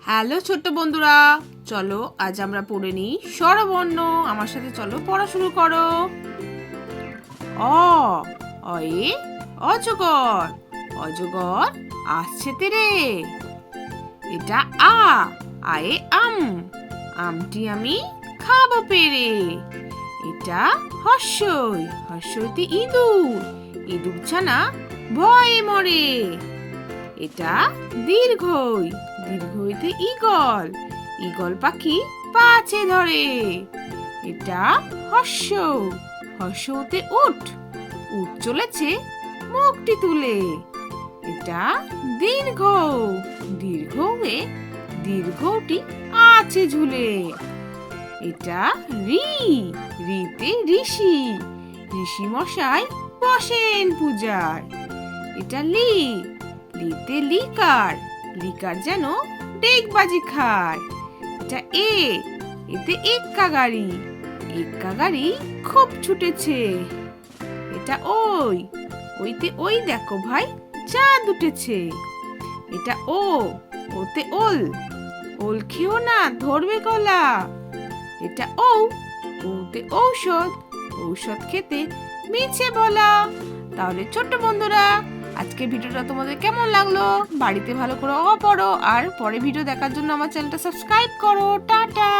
Hello ছোট্ট বন্ধুরা, চলো আজ আমরা পড়ে নিই স্বরবর্ণ। আমার সাথে চলো পড়া শুরু করো। অ অয়ে অজগর, অজগর আসছে তেরে। এটা আ, আয়ে আম, আমটি আমি খাবো পেরে। এটা হর্ষই, হর্ষইতে ইঁদুর, ইঁদুর ছানা ভয়ে মরে। এটা দীর্ঘই, দীর্ঘইতে ঈগল, ঈগল পাখি পাছে ধরে। এটা হর্ষ, হর্ষতে উট, উট চলেছে মুখটি তুলে। এটা দীর্ঘ, দীর্ঘে দীর্ঘটি আছে ঝুলে। এটা ঋ, ঋতে ঋষি, ঋষি মশাই বসেন পূজায়। এটা লি, লিতে লিকার, লিকার যেন ডেকবাজি খায়। এটা এ, এতে এক্কা গাড়ি, এক্কা গাড়ি খুব ছুটেছে। এটা ওই, ওইতে ওই দেখো ভাই চাঁদ উঠেছে। এটা ও, ওতে ওল, ওল খেও না ধরবে গলা। এটা ও, ওতে ঔষধ, ঔষধ খেতে মিছে বলা। তাহলে ছোট্ট বন্ধুরা, আজকের ভিডিওটা তোমাদের কেমন লাগলো? বাড়িতে ভালো করে পড়ো আর পরে ভিডিও দেখার জন্য আমার চ্যানেলটা সাবস্ক্রাইব করো। টাটা।